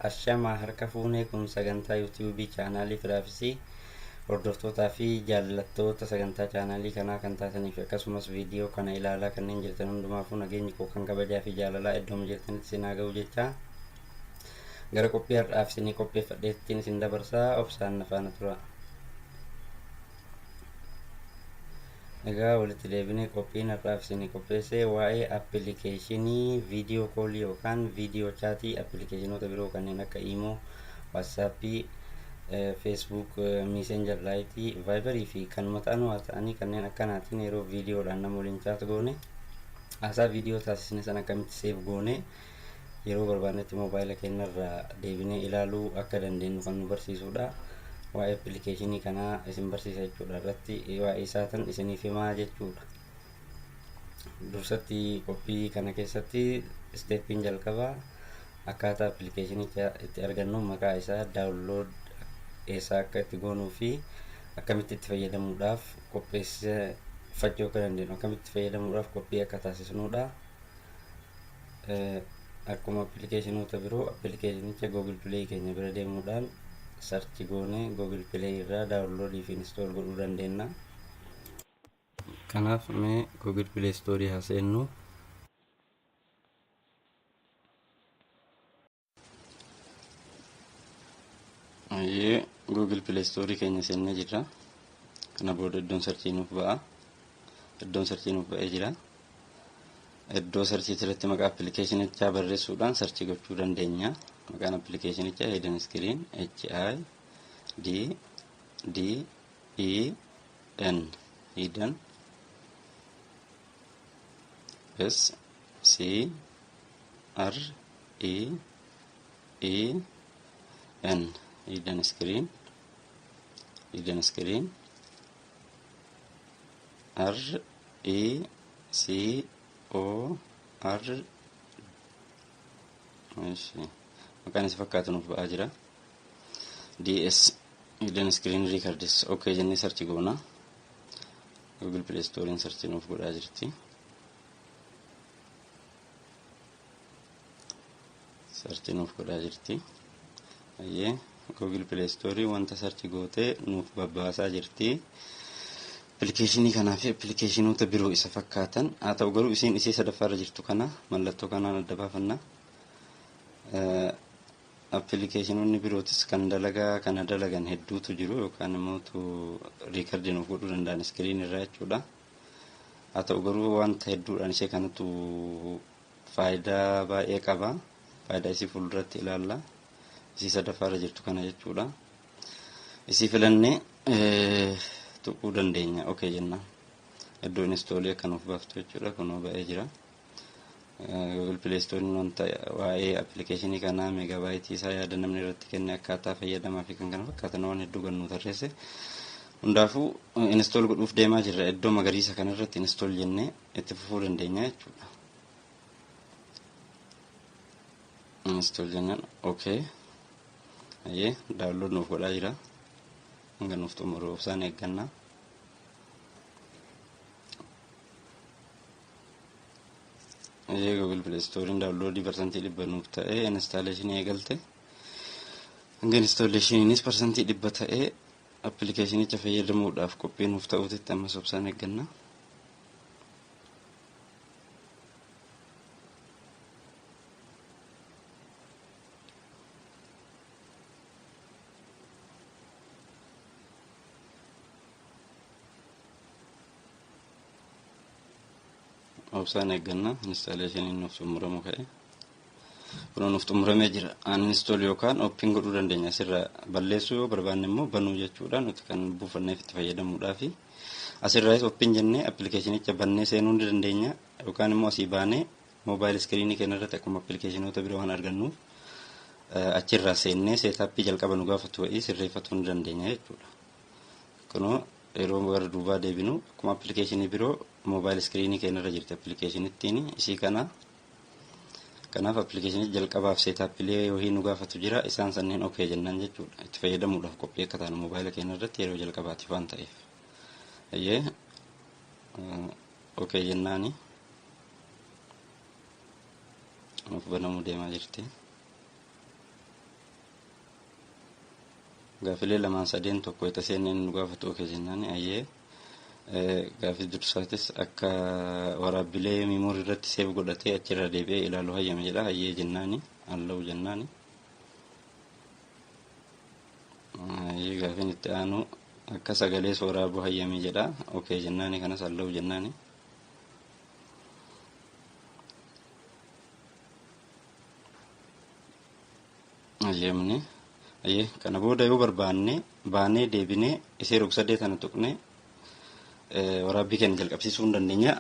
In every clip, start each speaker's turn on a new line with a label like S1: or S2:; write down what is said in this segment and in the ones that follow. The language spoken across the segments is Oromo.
S1: Ashamaa harka fuunee kun sagantaa yuutuubii chaanaalii Firaafisii hordoftootaa fi jaallattoota sagantaa chaanaalii kanaa kan taataniif akkasumas viidiyoo kana ilaalaa kanneen jirtan hundumaafuu nageenyi koo kan kabajaa fi jaalalaa iddooma jirtanitti isin haa ga'u jecha gara qophii har'aaf isinii qopheeffadheettiin isin dabarsaa obsaan na faana tura. Egaa walitti deebinee qophiin har'aaf isinii qopheesse waa'ee appilikeeshinii viidiyoo koolii yookaan viidiyoo chaatii appilikeeshinoota biroo kanneen akka Imo, WhatsAppii, Facebook, Messenger Lite, Viberii fi kanuma ta'anii kanneen akkanaatiin yeroo viidiyoodhaan nama waliin chaat goone haasaa viidiyoo taasisne sana akkamitti seef goone yeroo barbaannetti moobaayila keenyarraa deebinee ilaaluu akka dandeenyu kan nu barsiisudha. Waa'ee appilikeeshinii kanaa isin barsiisa jechuudha. Irratti waa'ee isaatan isiniif himaa jechuudha. Dursatti qophii kana keessatti isteeppiin jalqabaa akkaataa appilikeeshinicha itti argannu maqaa isaa daawunlood eessaa akka itti goonuu fi akkamitti itti fayyadamuudhaaf qopheeffachuu akka dandeenyu akkamitti fayyadamuudhaaf qophii akka taasisnudha. Akkuma appilikeeshinoota biroo appilikeeshinicha Google Play keenya bira deemuudhaan sarchi goone Google Play irraa daawunloodii fi install godhuu dandeenya. Kanaaf mee Google Play Store haa seennu. Google Play Store keenya seennee jirra. Kana booda iddoon sarchii nuuf ba'a. Iddoon sarchii nuuf ba'ee jira. Iddoo sarchii irratti maqaa appilikeeshinichaa barreessuudhaan sarchii gochuu dandeenya. Maqaan appilikeeshinichaa Hidden Screen HIDDEN Hidden SCREEN Hidden Screen RECOR maqaan isa fakkaatu nuuf ba'aa jira. DS Hidden Screen Records okay jennee sarchi goona. Google Play Store sarchi nuuf godhaa jirti. Sarchi nuuf godhaa jirti. Google Play Store wanta sarchi gootee nuuf babbaasaa jirti. Appilikeeshinii kanaa fi appilikeeshinoota biroo isa fakkaatan haa ta'u garuu isiin isii sadaffaarra jirtu kana mallattoo kanaan adda baafanna. Appilikeeshinoonni birootis kan dalagan hedduutu jiru yookaan immoo riikardii nuuf godhuu danda'an iskiriin irraa jechuudha. Haa ta'u garuu wanta hedduudhaan ishee kanatu faayidaa baay'ee qaba. Faayidaa isii fuulduratti ilaalla. Isii sadaffaarra jirtu kana jechuudha. Isii filannee tuquu dandeenya. Okay jennaan. Iddoo installii akka nuuf baaftu jechuudha. Kunoo ba'ee jira. Google Play Store wanta waa'ee appilikeeshinii kanaa meegaabaaytii isaa yaada namni irratti kenne akkaataa fayyadamaa fi kan kana fakkaatan waan hedduu gannuu tarreesse. Hundaafuu install godhuuf deemaa jirra. Iddoo magariisa kanarratti install jennee itti fufuu dandeenya jechuudha. Install jennaan okay. Download nuuf godhaa jira. Hanga nuuf xumuru obsaan eeggannaa. Google Play Store downloadii percentii 100 nuuf ta'ee installation eegalte. Hanga installationinis percentii 100 ta'ee appilikeeshinicha fayyadamuudhaaf qophii nuuf ta'uutti ammas obsaan eeggannaa. Obsaan eeggannaa installationiin nuuf xumuramu ka'e. Kun nuuf xumuramee jira. Uninstall yookaan open godhuu dandeenya. Asirra balleessuu yoo barbaanne immoo banuu jechuudha. Nuti kan buufanneef itti fayyadamuudhaafi. Asirraas open jennee appilikeeshinicha bannee seenuu ni dandeenya yookaan immoo asii baanee moobaayil iskiriinii keenya irratti akkuma appilikeeshinoota biroo waan argannuuf achirraa seennee seetaappii jalqaba nu gaafatu wa'ii sirreeffatuu ni dandeenya jechuudha. Kunoo yeroo gara duubaa deebinu akkuma appilikeeshinii biroo moobaayil iskiriinii keenya irra jirti appilikeeshinittiin isii kanaaf appilikeeshinii jalqabaaf seetaappilee yoo nu gaafatu jira isaan sanneen okay jennaan jechuudha. Itti fayyadamuudhaaf qophii akka taanu moobaayila keenya irratti yeroo jalqabaatiif waan ta'eef. Okay jennaani nuuf banamuu deemaa jirti. gaafilee lamaan sadeen tokko itti seeneen nu gaafatu okee jennaan ayyee gaafii dursaatis akka waraabbilee miimoorii irratti seef godhatee achirra deebi'ee ilaaluu hayyame jedha ayyee jennaani allahu jennaani ayyee gaafiin itti aanu akka sagalee waraabuu hayyame jedha okee jennaani kanas allahu jennaani ayyemni ayyee kana booda yoo barbaanne baanee deebinee isee rog-sadee tana tuqne waraabbii keenya jalqabsiisuu hin dandeenya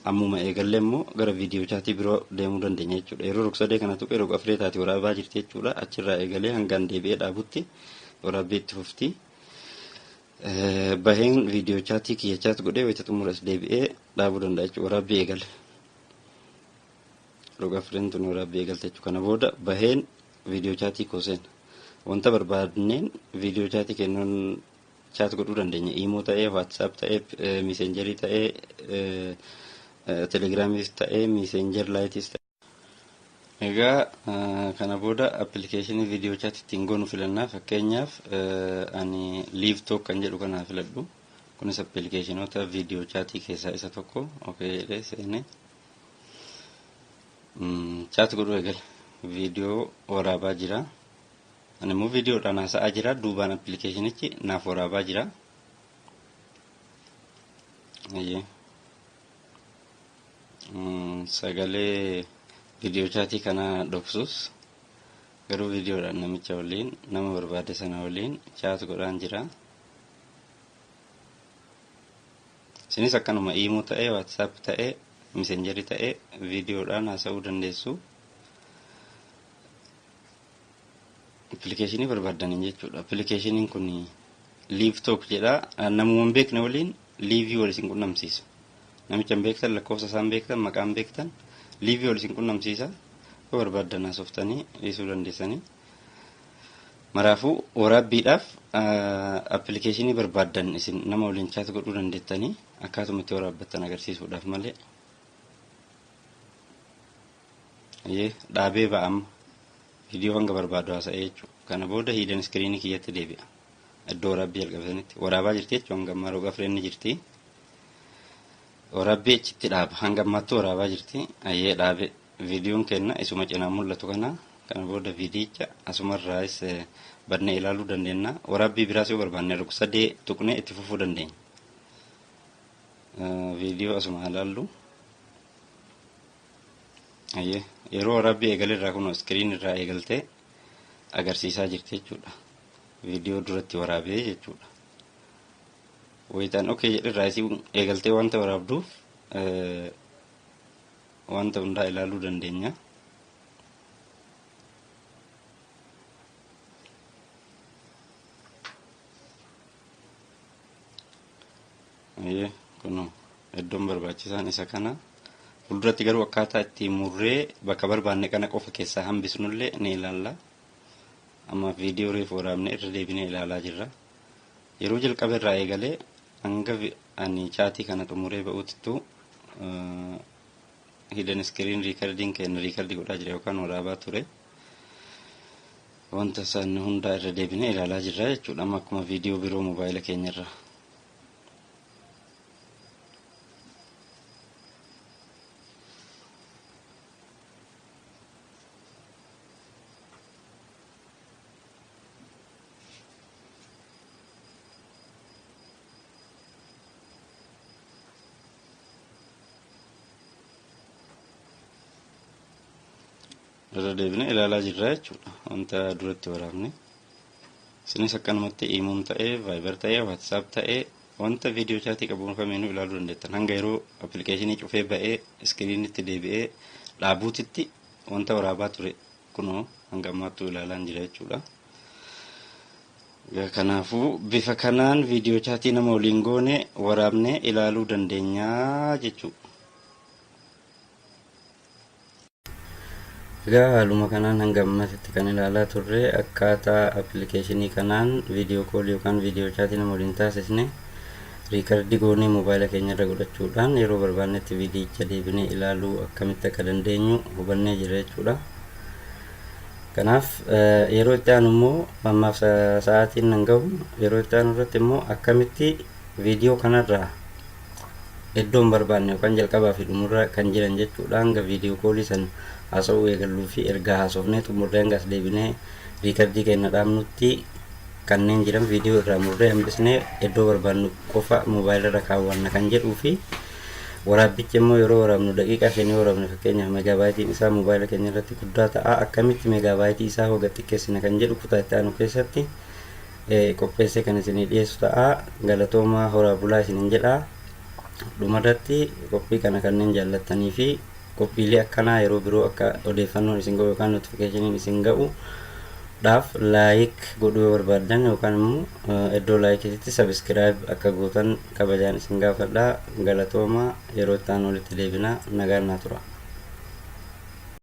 S1: ammuma eegallee immoo gara viidiyoo chaatii biroo deemuu dandeenya jechuudha yeroo rog-sadee kana tuqee rog-afree taati waraabaa jirti jechuudha achirraa eegalee hangaan deebi'ee dhaabutti waraabbii itti fufti baheen viidiyoo chaatii kiyya chaat godhee wayita xumuras deebi'ee dhaabuu danda'a jechuudha waraabbii eegale rog-afreen tun waraabbii eegalte jechuudha kana booda baheen viidiyoo chaatii kooseen wanta barbaadneen viidiyoo chaatii kennuun chaat godhuu dandeenya imoo ta'ee waatsaap ta'ee messengerii ta'ee telegiraamiis ta'ee messenger laayitis ta'ee egaa kana booda appilikeeshinii viidiyoo chaat ittiin goonu filannaa fakkeenyaaf ani liiv took kan jedhu kanaa filadhu kunis appilikeeshinoota viidiyoo chaatii keessaa isa tokko okee jedhee seenee chaat godhuu eegale viidiyoo waraabaa jira ani immoo viidiyoodhaan haasa'aa jira duubaan appilikeeshinichi naaf waraabaa jira sagalee viidiyoo chaatii kana dhoksus garuu viidiyoodhaan namicha waliin nama barbaade sana waliin chaat godhaan jira isinis akkanuma imoo ta'ee waatsaap ta'ee messengerii ta'ee viidiyoodhaan haasa'uu dandeessu appilikeeshinii barbaadaniin jechuudha appilikeeshiniin kun liiv took jedha namumaan beekne waliin liivii wal isin qunnamsiisa namicha beektan lakkoofsa isaan beektan maqaan beektan liivii wal isin qunnamsiisa yoo barbaadan haasoftanii dhiisuu dandeessanii maraafuu waraabbiidhaaf appilikeeshinii barbaadan isin nama waliin chaat godhuu dandeettanii akkaatuma itti waraabbattan agarsiisuudhaaf malee dhaabee ba'ama viidiyoo hanga barbaadu haasa'ee jechuudha kana booda hiidan iskiriinii kiyyatti deebi'a iddoo waraabbii jalqabsanitti waraabaa jirti jechuudha hanga ammaa rog-afreen ni jirti waraabbii achitti dhaaba hanga ammaatti waraabaa jirti ayyee dhaabe viidiyoon kenna isuma cinaa mul'atu kana booda viidiyicha asumarraas badnee ilaaluu dandeenya waraabbii biraas yoo barbaanne rog-sadee tuqnee itti fufuu dandeenya viidiyoo asuma ilaallu yeroo waraabbii eegale irraa kun iskiriin irraa eegaltee agarsiisaa jirti jechuudha viidiyoo duratti waraabee jechuudha wayitaan okee jedhirraa isii eegaltee wanta waraabduuf wanta hundaa ilaaluu dandeenya kun iddoon barbaachisaan isa kana fuulduratti garuu akkaataa itti murree bakka barbaanne kana qofa keessaa hambisnullee ni ilaalla amma viidiyoo reef waraabne irra deebinee ilaalaa jirra yeroo jalqaba irraa eegalee hanga ani chaatii kana xumuree ba'uutittu hidden screen recording kenna record godhaa jira yookaan waraabaa ture wanta san hunda irra deebinee ilaalaa jirra jechuudha amma akkuma viidiyoo biroo mobaayila keenyarra irra deebinee ilaalaa jirra jechuudha wanta duratti waraabne isinis akkanumatti imuum ta'ee vaayibar ta'ee waatsaap ta'ee wanta viidiyoo chaatii qabuun kamiinuu ilaaluu dandeettan hanga yeroo appilikeeshinii cufee ba'ee iskiriinitti deebi'ee dhaabuutitti wanta waraabaa ture kunoo hanga ammaattuu ilaalaan jira jechuudha kanaafuu bifa kanaan viidiyoo chaatii nama waliin goone waraabnee ilaaluu dandeenyaa jechuudha egaa haaluma kanaan hanga ammasitti kan ilaalaa turre akkaataa appilikeeshinii kanaan viidiyoo kool yookaan viidiyoo chaatii nama waliin taasisne riikardii goonee mobaayila keenyarra godhachuudhaan yeroo barbaannetti viidiyicha deebinee ilaaluu akkamitti akka dandeenyu hubannee jira jechuudha Kanaaf yeroo itti aanu immoo ammaaf sa'aatiin nan gahu yeroo itti aanu irratti immoo akkamitti viidiyoo kanarraa iddoon barbaanne yookaan jalqabaa fi dhumurra kan jiran jechuudha hanga viidiyoo koolii san haasa'uu eegalluu fi ergaa haasofnee xumurree hangas deebinee riikardii kenna dhaabnutti kanneen jiran viidiyoo irraa murree hambisnee iddoo barbaannu qofa moobaayilirra kaawwanna kan jedhuu fi waraabbichi immoo yeroo waraabnu daqiiqaa 5 waraabne fakkeenyaaf meegaabaayitiin isaa moobaayila keenya irratti guddaa ta'a akkamitti meegaabaayitii isaa hoga xiqqeessina kan jedhu kutaa itti aanu keessatti qopheessee kan isinii dhiyeessu ta'a. Galatoomaa horaa bulaa isiniin jedha. Dhumarratti qophii kana kanneen jaallattanii fi qophiilee akkanaa yeroo biroo akka odeeffannoon isin ga'u yookaan notifikashiniin isin ga'u dhaaf laayik godhuu barbaadan yookaan immoo iddoo laayikisitti sabiskiraayib akka gootan kabajaan isin gaafadha. Galatoomaa yeroo itti aanu walitti deebina nagaan naa tura.